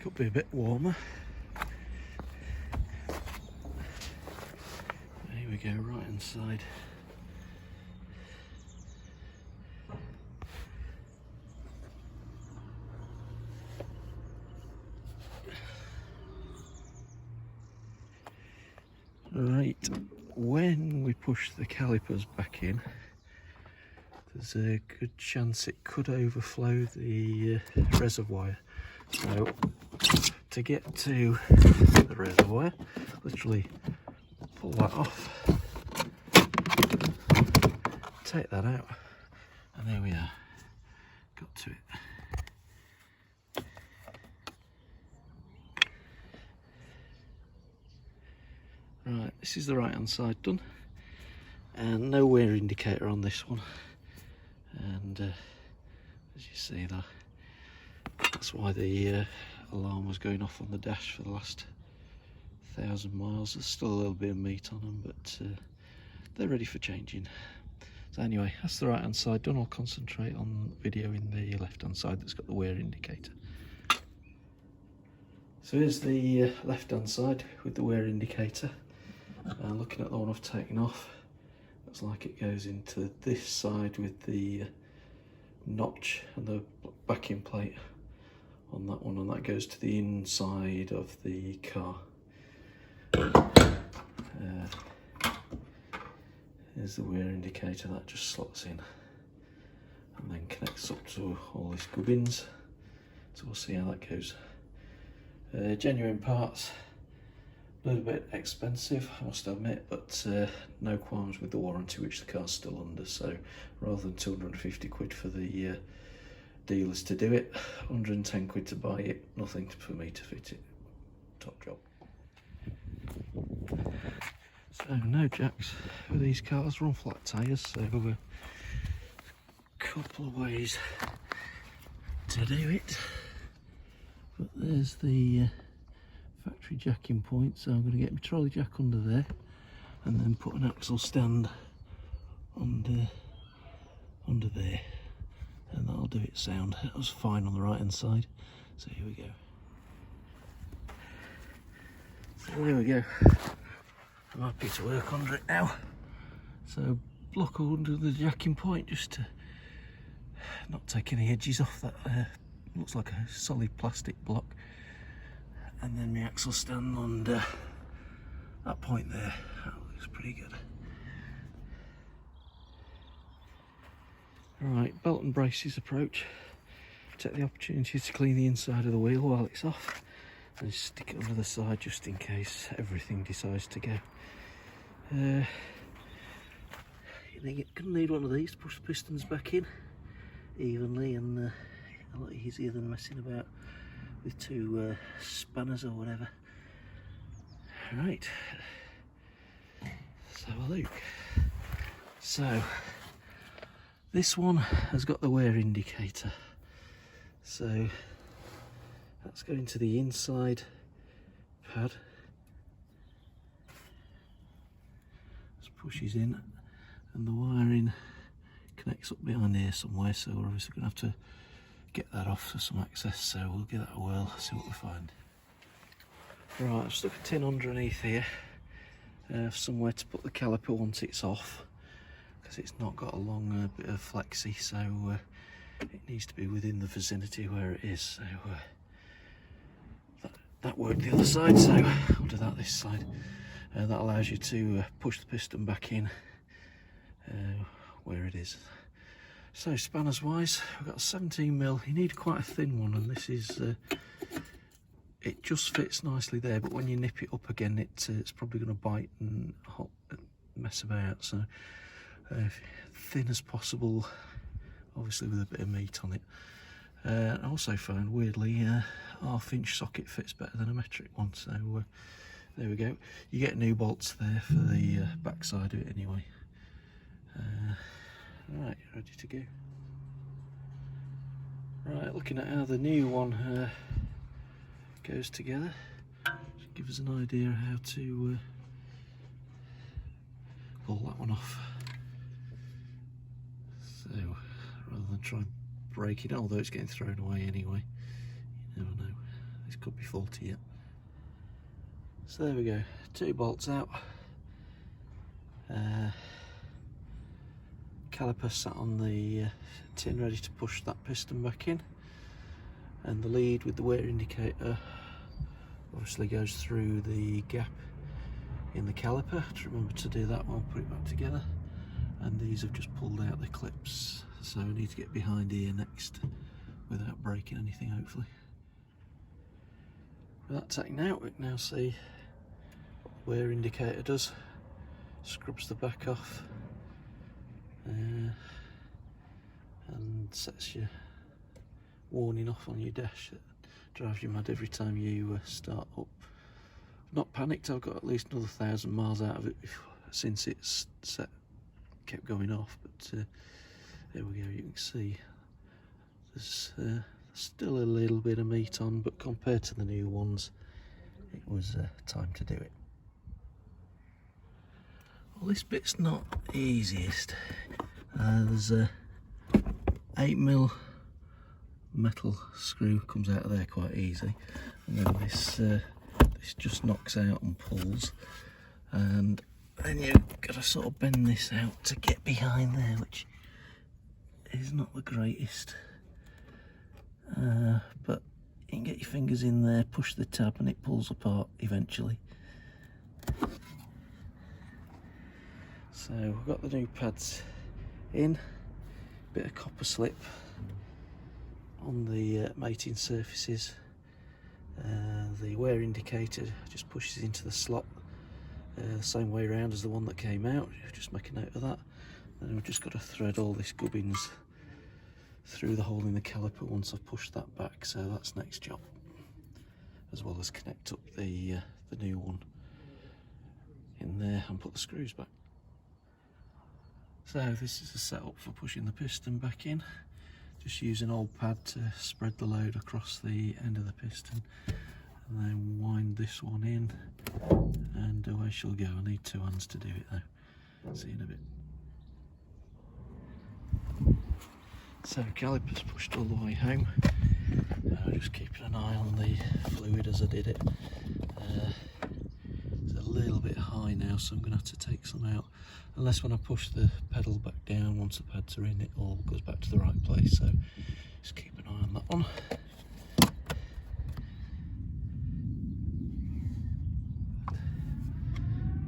Could be a bit warmer. Here we go, right hand side. Right, when we push the calipers back in, there's a good chance it could overflow the reservoir. So to get to the reservoir, literally pull that off, take that out, and there we are, got to it. Right, this is the right hand side done, and no wear indicator on this one, and as you see that's why the alarm was going off on the dash for the last 1,000 miles. There's still a little bit of meat on them, but they're ready for changing. So anyway, that's the right hand side done. I'll concentrate on video in the left hand side that's got the wear indicator. So here's the left hand side with the wear indicator. Looking at the one I've taken off, looks like it goes into this side with the notch and the backing plate on that one, and that goes to the inside of the car. Here's the wear indicator, that just slots in and then connects up to all these gubbins, so we'll see how that goes. Genuine parts, a little bit expensive I must admit, but no qualms with the warranty which the car's still under, so rather than 250 quid for the dealers to do it, 110 quid to buy it, nothing for me to fit it. Top job. So no jacks for these cars, run flat tyres, so a couple of ways to do it. But there's the factory jacking point, so I'm going to get my trolley jack under there and then put an axle stand under there, and that'll do it sound. That was fine on the right hand side, so here we go. So there we go, I'm happy to work under it now. So block under the jacking point just to not take any edges off that. Looks like a solid plastic block, and then my axle stand under that point there. That looks pretty good. Right, belt and braces approach. Take the opportunity to clean the inside of the wheel while it's off, and stick it under the side just in case everything decides to go. You're going to need one of these to push the pistons back in evenly, and a lot easier than messing about with two spanners or whatever. Right, let's have a look. So this one has got the wear indicator, so that's going to the inside pad. Just pushes in, and the wiring connects up behind here somewhere, so we're obviously going to have to get that off for some access, so we'll give that a whirl, see what we find. Right, I've stuck a tin underneath here somewhere to put the caliper once it's off, because it's not got a long bit of flexi, so it needs to be within the vicinity where it is. So that worked the other side, so I'll do that this side. That allows you to push the piston back in where it is. So spanners wise, we've got a 17mm. You need quite a thin one, and this is it just fits nicely there, but when you nip it up again, it's probably going to bite and mess about. So thin as possible, obviously with a bit of meat on it. I also found weirdly a 1/2 inch socket fits better than a metric one, so there we go. You get new bolts there for the back side of it anyway. Right, ready to go. Right, looking at how the new one goes together, just give us an idea how to pull that one off. So rather than try and break it, although it's getting thrown away anyway, you never know. this could be faulty yet. So there we go, 2 bolts out. Caliper sat on the tin ready to push that piston back in, and the lead with the wear indicator obviously goes through the gap in the caliper. To remember to do that while put it back together. And these have just pulled out the clips, so I need to get behind here next without breaking anything, hopefully. With that taken out, we can now see what the wear indicator does. Scrubs the back off and sets your warning off on your dash. It drives you mad every time you start up. I've not panicked, I've got at least another 1,000 miles out of it since it's set, kept going off, but there we go, you can see there's still a little bit of meat on, but compared to the new ones, it was time to do it. Well, this bit's not easiest. There's a 8mm metal screw comes out of there quite easy, and then this just knocks out and pulls, and then you've got to sort of bend this out to get behind there, which is not the greatest, but you can get your fingers in there, push the tab, and it pulls apart eventually. So we've got the new pads in, bit of copper slip on the mating surfaces. The wear indicator just pushes into the slot the same way around as the one that came out. Just make a note of that. Then we've just got to thread all this gubbins through the hole in the caliper once I've pushed that back, so that's next job, as well as connect up the new one in there and put the screws back. So this is a setup for pushing the piston back in. Just use an old pad to spread the load across the end of the piston, and then wind this one in, and away she'll go. I need 2 hands to do it though. See you in a bit. So caliper's pushed all the way home. Just keeping an eye on the fluid as I did it. It's a little bit high now, so I'm going to have to take some out. Unless when I push the pedal back down, once the pads are in, it all goes back to the right place. So just keep an eye on that one.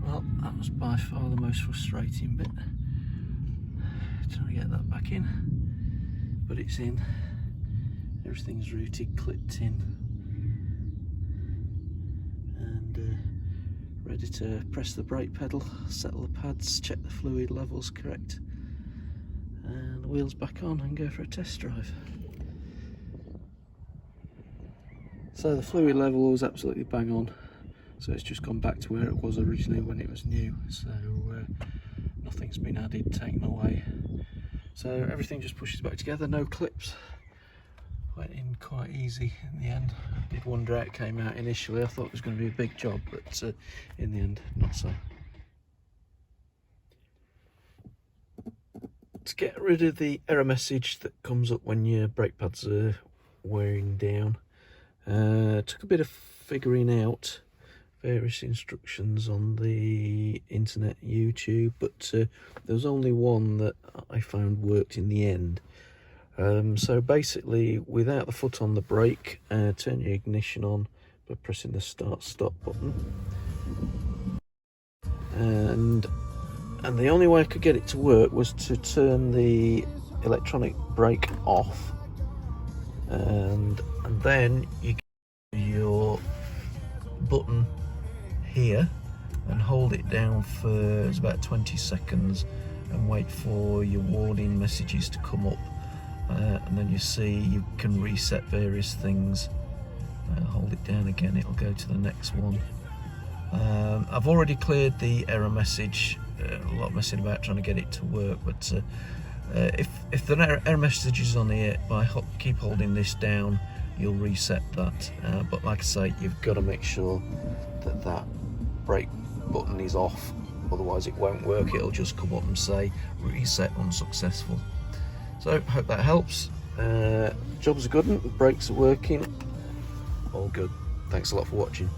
Well, that was by far the most frustrating bit. Trying to get that back in, but it's in. Everything's routed, clipped in, and ready to press the brake pedal, settle the pads, check the fluid levels correct, and the wheels back on and go for a test drive. So the fluid level was absolutely bang on, so it's just gone back to where it was originally when it was new, so nothing's been added, taken away. So everything just pushes back together, no clips. Went in quite easy in the end. I did wonder how it came out initially. I thought it was going to be a big job, but in the end, not so. To get rid of the error message that comes up when your brake pads are wearing down, took a bit of figuring out various instructions on the internet, YouTube, but there was only one that I found worked in the end. So basically, without the foot on the brake, turn your ignition on by pressing the start-stop button, and the only way I could get it to work was to turn the electronic brake off, and then you get your button here and hold it down for it's about 20 seconds and wait for your warning messages to come up. And then you see you can reset various things. Hold it down again, it'll go to the next one. I've already cleared the error message, a lot of messing about trying to get it to work, but if the error message is on here, by keep holding this down, you'll reset that. But like I say, you've got to make sure that that brake button is off, otherwise it won't work. It'll just come up and say reset unsuccessful. So hope that helps. Job's a good one, the brakes are working, all good. Thanks a lot for watching.